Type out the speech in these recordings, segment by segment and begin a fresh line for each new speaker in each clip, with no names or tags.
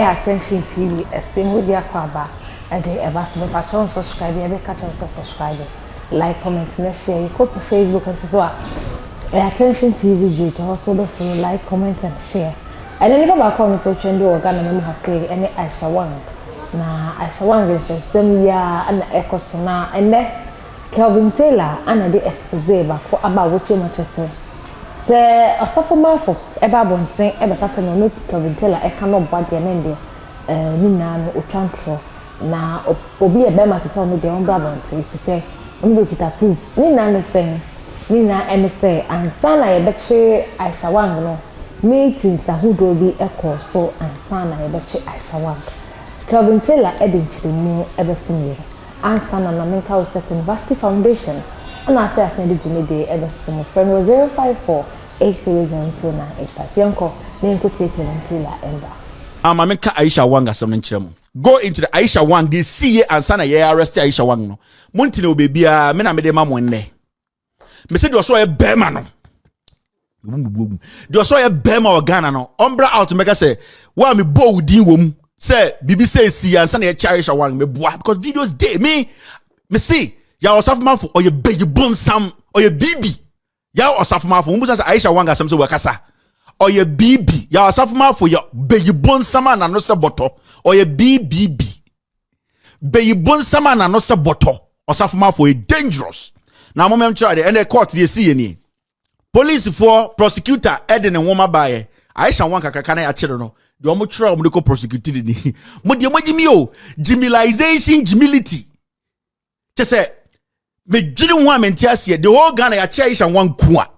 Attention TV, a single dia kwaba, and the Ebassimo Patron subscribe, every catch us subscribe, like, comment, and share. You copy Facebook and so on. Attention TV, to also be free, like, comment, and share. And then you go back on social media, organ has slay any Aisha Huang. Na Aisha Huang is the same year and the echo sona, and then Kelvin Taylor and the expose about what you much say. Say Osafo Maafo eba bonten ebe kasa no Kelvin Taylor e cannot bad the nende ni na no otwantro na obi e be mate so no de on bra bonten if say we do kita proof ni na ne say ni na ene say ansa na ye beche Aisha Huang no meetings ahudo bi ekọ so ansa na ye beche Aisha Huang Kelvin Taylor e de nchirimu ebe sumire ansa na menka Osafo University Foundation and I say as needed to me day ever so my friend was 054-830-2985. Yanko, then could take it until I end up.
I'm a Aisha Huang as some go into the Aisha Huang, they see and sana ye arrest Aisha Huang no. Montino baby, mena made mam one day. Me said you saw a bearman. You saw a bearman or Ghana no. Umbra out to make us say, why me bow di wom say BBC see and sana Aisha Huang me boy because videos day me see. Ya Osafo Maafo or ye baby bonsam or ye bibi. Ya Osafo Maafo mbuza Aisha Huang asem se wakasa. Or ye bibi. Ya Osafo Maafo ya baby bonsama na no se boto. Or ye bibi. Baby bonsama na no se boto. Osafo Maafo is dangerous. Na mo mem try the end court dey see any. Police for prosecutor Eden and woman by Aisha Huang kakaka na ya chiro no. De omo try omo dey prosecute ni. Mo de mo jimi o. Jimilization jimility. Say me didn't want mentiasie the whole Ghana ya Aisha Huang kwa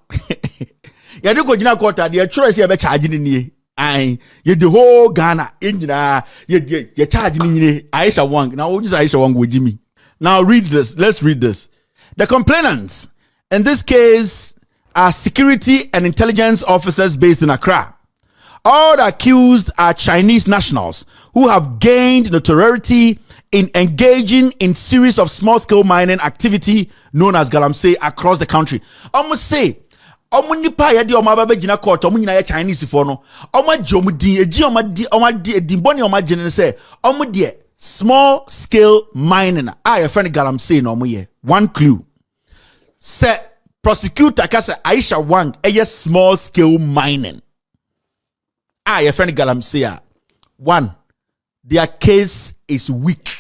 ya de ko gina court de choice ya be charge ni nie ai ye the whole Ghana enjina ye charge ni nyine Aisha Huang now we use Aisha Huang with Jimmy. Now read this, let's read this. The complainants in this case are security and intelligence officers based in Accra. All the accused are Chinese nationals who have gained notoriety in engaging in series of small-scale mining activity known as galamsey across the country. Almost say, nipa ya di omaba jina court omu nyina ya Chinese for no. Omu din eji din boni jina say de small-scale mining. Your friend galamsey no omu ye. One clue. Say prosecutor kase Aisha Huang small-scale mining. Your friend galamsey. One, their case is weak.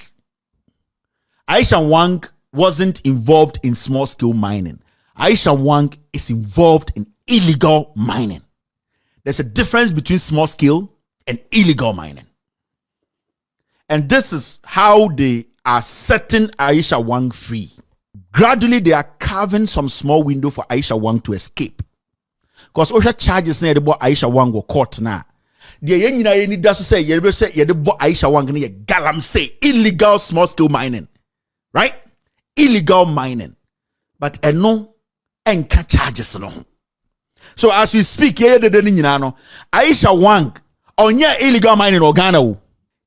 Aisha Huang wasn't involved in small-scale mining. Aisha Huang is involved in illegal mining. There's a difference between small-scale and illegal mining. And this is how they are setting Aisha Huang free. Gradually, they are carving some small window for Aisha Huang to escape. Because Osha charges now about Aisha Huang were caught now. The yenina yeni daso say yede bo Aisha Huang ne galamsey illegal small scale mining, right? Illegal mining, but eno enka charges no. So as we speak ye de nyina no Aisha Huang onye illegal mining or Ghana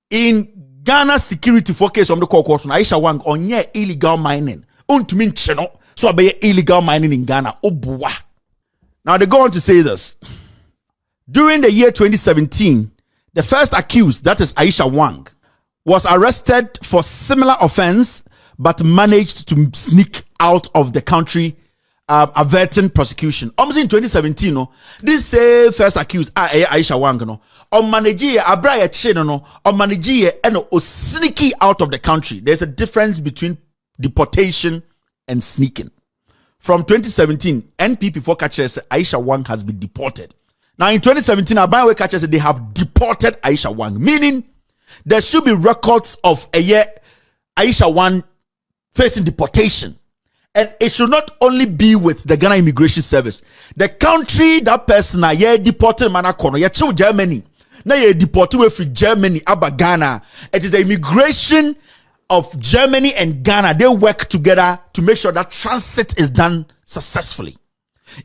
in Ghana security for case on the court no Aisha Huang onye illegal mining untumi nche no so abe illegal mining in Ghana obuwa. Now they go on to say this. During the year 2017, the first accused, that is Aisha Huang, was arrested for similar offense but managed to sneak out of the country, averting prosecution. Almost in 2017, no, this first accused, Aisha Huang, no, on manage Abraya Chino, no, on manage and sneaky out of the country. There's a difference between deportation and sneaking. From 2017, NPP for catches Aisha Huang has been deported. Now in 2017, Abayawe catches they have deported Aisha Huang, meaning there should be records of a year Aisha Huang facing deportation. And it should not only be with the Ghana Immigration Service. The country that person are deported manakono, ye chill Germany. Now ye deported from Germany, Abba Ghana. It is the immigration of Germany and Ghana. They work together to make sure that transit is done successfully.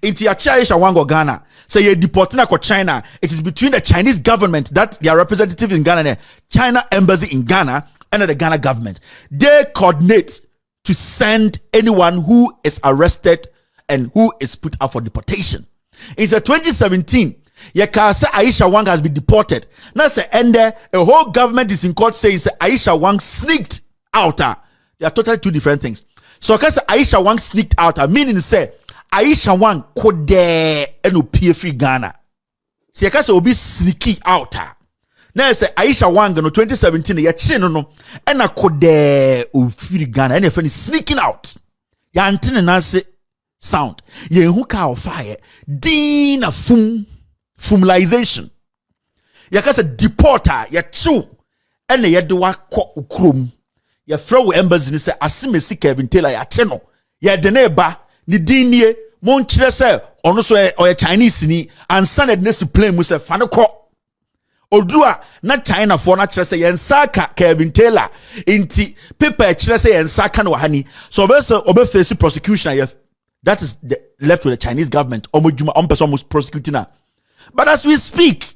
Inti Aisha Huang or Ghana say you're deporting to China. It is between the Chinese government, that their representative in Ghana, China embassy in Ghana, and the Ghana government. They coordinate to send anyone who is arrested and who is put out for deportation. In 2017, Ye can say Aisha Huang has been deported. Now say and a whole government is in court saying say Aisha Huang sneaked out. They are totally two different things. So can say Aisha Huang sneaked out, meaning say Aisha Huang could there and pay free Ghana. See, can say obi sneaky out. Now say Aisha Huang no 2017 ye chin no and I could there free Ghana and if any sneaking out. Ya antene na say sound. Ye who ka fire. Dina fumalization. Ya ka say deporter ya chew and ye do wa ko ukrum. Ya throw embassy ni say asimesi Kevin Taylor ya cheno. Ya deneba ni dinie mon kire say ono so o Chinese ni ansa na next plane mu say fa ne ko odua na China for na kire say yensaka Kevin Taylor inti paper kire say yensaka no hani so obe face prosecution ya that is left with the Chinese government on person was prosecuting her. But as we speak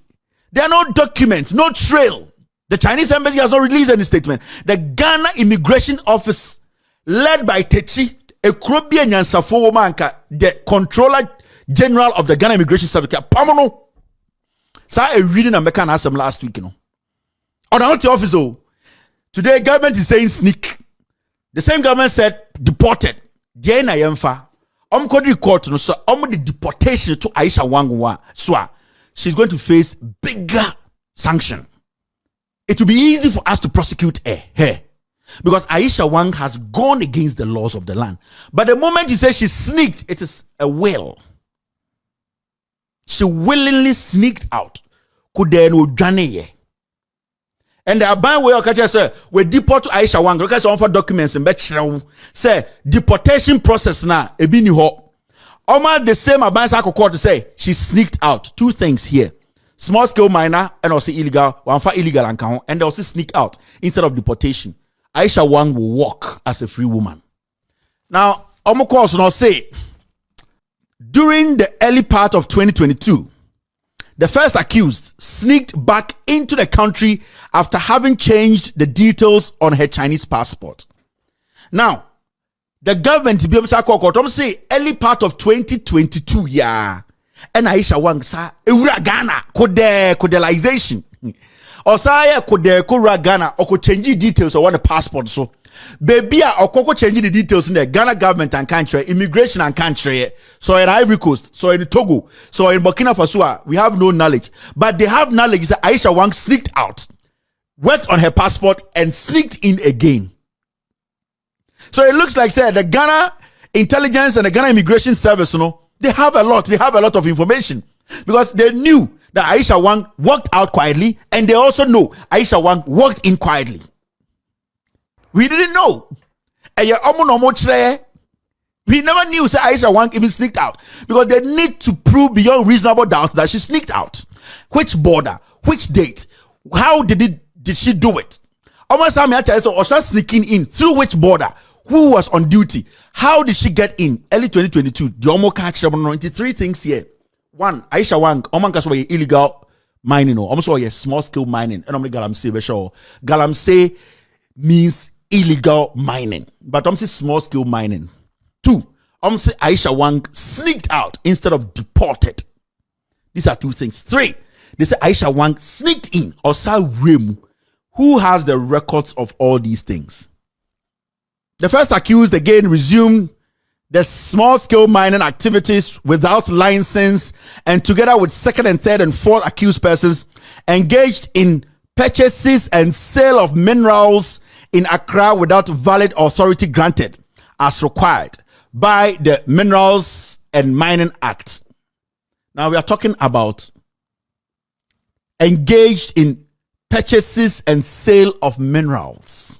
there are no documents, no trail. The Chinese embassy has not released any statement. The Ghana Immigration Office led by Techi Ekrobia Nyansafo Manka, the Controller General of the Ghana Immigration Service, Pamono. So I reading American Assembly last week, On the office, today government is saying sneak. The same government said deported. Diana Yemfa. Could court no so the deportation to Aisha Huang so she's going to face bigger sanction. It will be easy for us to prosecute her because Aisha Huang has gone against the laws of the land. But the moment you say she sneaked, it is a will. She willingly sneaked out. Could there no journey? And the Aban way of say we deport to Aisha Huang because on for documents and say deportation process now e bi ni ho. Almost the same Aban sa court to say she sneaked out. Two things here. Small scale minor and also illegal, one for illegal and they also sneak out instead of deportation. Aisha Huang will walk as a free woman. Now, course now say during the early part of 2022, the first accused sneaked back into the country after having changed the details on her Chinese passport. Now, the government be able to say early part of 2022, yeah. And Aisha Huang sa ewura Ghana codelization or say could Ghana or could change details or want the passport so baby or could change the details in the Ghana government and country immigration and country so in Ivory Coast so in Togo so in Burkina Faso we have no knowledge but they have knowledge that Aisha Huang sneaked out worked on her passport and sneaked in again. So it looks like say the Ghana intelligence and the Ghana immigration service they have a lot of information because they knew that Aisha Huang walked out quietly and they also know Aisha Huang walked in quietly. We didn't know. We never knew say Aisha Huang even sneaked out because they need to prove beyond reasonable doubt that she sneaked out. Which border? Which date? How did she do it? Almost how many times was she sneaking in through which border? Who was on duty? How did she get in? Early 2022. The Omo catch 93 things here. One, Aisha Huang, Oman illegal mining or almost small scale mining. And I'm like Galamsey, sure. Galamsey means illegal mining, but I'm saying small scale mining. Two, I'm saying Aisha Huang sneaked out instead of deported. These are two things. Three, they say Aisha Huang sneaked in or saw Rim. Who has the records of all these things? The first accused again resumed the small-scale mining activities without license and together with second and third and fourth accused persons engaged in purchases and sale of minerals in Accra without valid authority granted as required by the Minerals and Mining Act. Now we are talking about engaged in purchases and sale of minerals.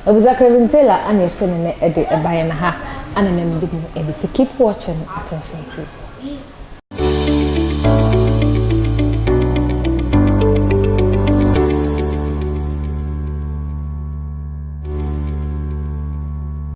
Kevin Taylor and you're telling me a buying ha and keep watching attention to.